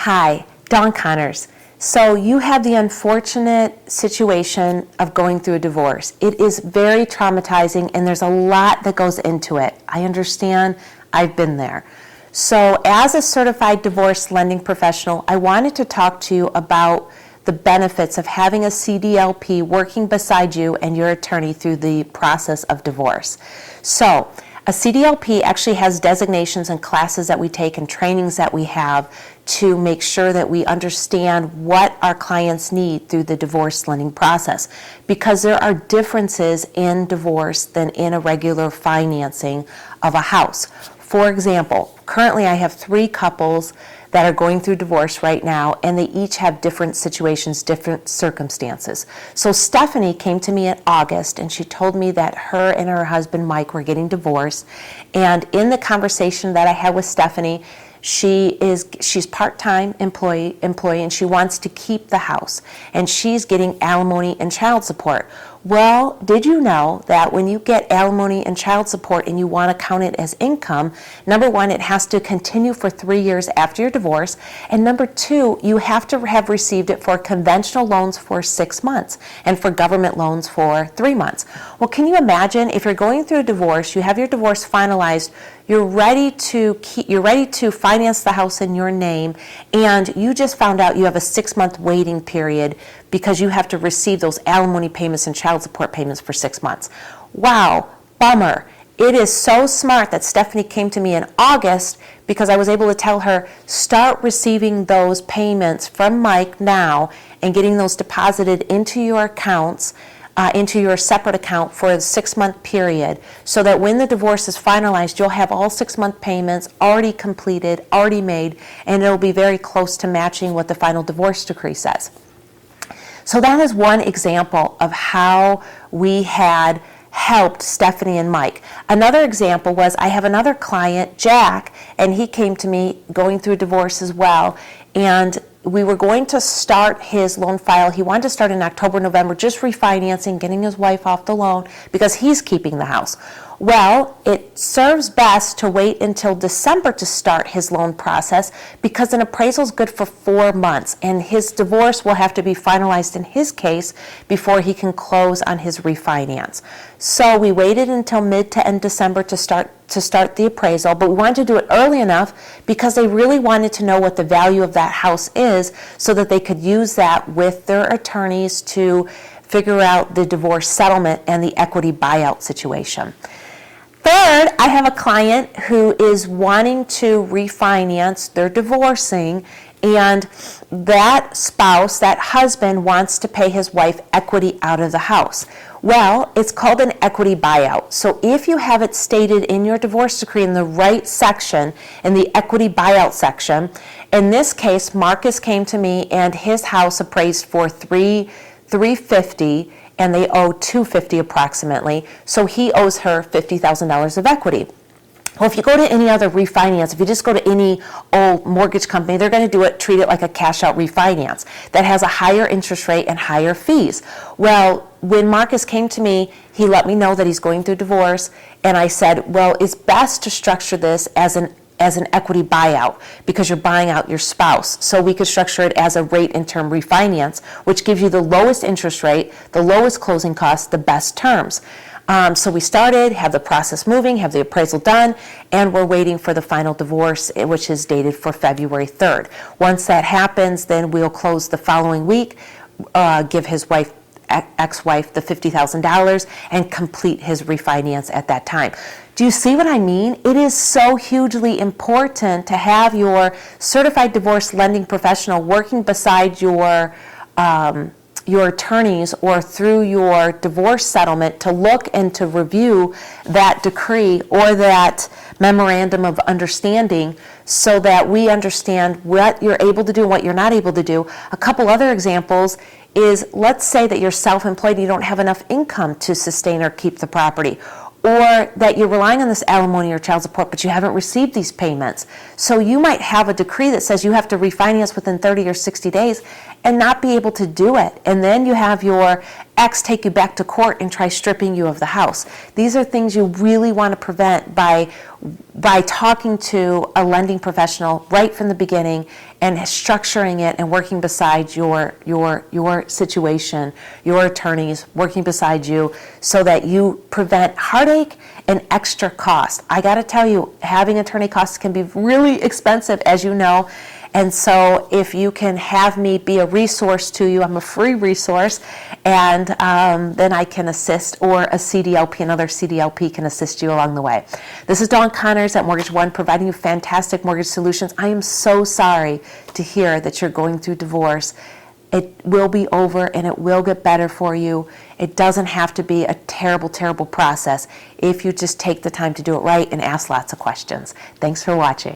Hi, Dawn Connors. So you have the unfortunate situation of going through a divorce. It is very traumatizing and there's a lot that goes into it. I understand, I've been there. So as a certified divorce lending professional, I wanted to talk to you about the benefits of having a CDLP working beside you and your attorney through the process of divorce. So a CDLP actually has designations and classes that we take and trainings that we have to make sure that we understand what our clients need through the divorce lending process, because there are differences in divorce than in a regular financing of a house. For example, currently I have 3 couples that are going through divorce right now, and they each have different situations, different circumstances. So Stephanie came to me in August and she told me that her and her husband Mike were getting divorced. And in the conversation that I had with Stephanie, she's part-time employee and she wants to keep the house, and she's getting alimony and child support. Well, did you know that when you get alimony and child support and you want to count it as income, number 1, it has to continue for 3 years after your divorce, and number 2, you have to have received it for conventional loans for 6 months and for government loans for 3 months. Well, can you imagine if you're going through a divorce, you have your divorce finalized, you're ready to finance the house in your name, and you just found out you have a 6-month waiting period because you have to receive those alimony payments and child support payments for 6 months. Wow, bummer. It is so smart that Stephanie came to me in August, because I was able to tell her, start receiving those payments from Mike now and getting those deposited into your accounts, into your separate account for a 6-month period, so that when the divorce is finalized, you'll have all 6-month payments already completed, already made, and it'll be very close to matching what the final divorce decree says. So that is one example of how we had helped Stephanie and Mike. Another example was, I have another client, Jack, and he came to me going through a divorce as well, and we were going to start his loan file. He wanted to start in October, November, just refinancing, getting his wife off the loan because he's keeping the house. Well, it serves best to wait until December to start his loan process, because an appraisal is good for 4 months, and his divorce will have to be finalized in his case before he can close on his refinance. So we waited until mid to end December to start the appraisal, but we wanted to do it early enough because they really wanted to know what the value of that house is so that they could use that with their attorneys to figure out the divorce settlement and the equity buyout situation. Third, I have a client who is wanting to refinance. They're divorcing, and that spouse, that husband, wants to pay his wife equity out of the house. Well, it's called an equity buyout. So if you have it stated in your divorce decree in the right section, in the equity buyout section, in this case, Marcus came to me and his house appraised for $350,000, and they owe $250,000 approximately, so he owes her $50,000 of equity. Well, if you go to any other refinance, if you just go to any old mortgage company, they're going to treat it like a cash out refinance that has a higher interest rate and higher fees. Well, when Marcus came to me, he let me know that he's going through divorce, and I said, well, it's best to structure this as an equity buyout because you're buying out your spouse. So we could structure it as a rate and term refinance, which gives you the lowest interest rate, the lowest closing costs, the best terms. So we started, have the process moving, have the appraisal done, and we're waiting for the final divorce, which is dated for February 3rd. Once that happens, then we'll close the following week, give his ex-wife the $50,000 and complete his refinance at that time. Do you see what I mean? It is so hugely important to have your certified divorce lending professional working beside your attorneys or through your divorce settlement to look and to review that decree or that memorandum of understanding so that we understand what you're able to do and what you're not able to do. A couple other examples is, let's say that you're self-employed and you don't have enough income to sustain or keep the property, or that you're relying on this alimony or child support, but you haven't received these payments. So you might have a decree that says you have to refinance within 30 or 60 days, and not be able to do it. And then you have your ex take you back to court and try stripping you of the house. These are things you really want to prevent by talking to a lending professional right from the beginning and structuring it and working beside your situation, your attorneys working beside you, so that you prevent heartache and extra cost. I got to tell you, having attorney costs can be really expensive, as you know. And so if you can have me be a resource to you, I'm a free resource, and then I can assist, or a CDLP, another CDLP can assist you along the way. This is Dawn Connors at Mortgage One, providing you fantastic mortgage solutions. I am so sorry to hear that you're going through divorce. It will be over and it will get better for you. It doesn't have to be a terrible, terrible process if you just take the time to do it right and ask lots of questions. Thanks for watching.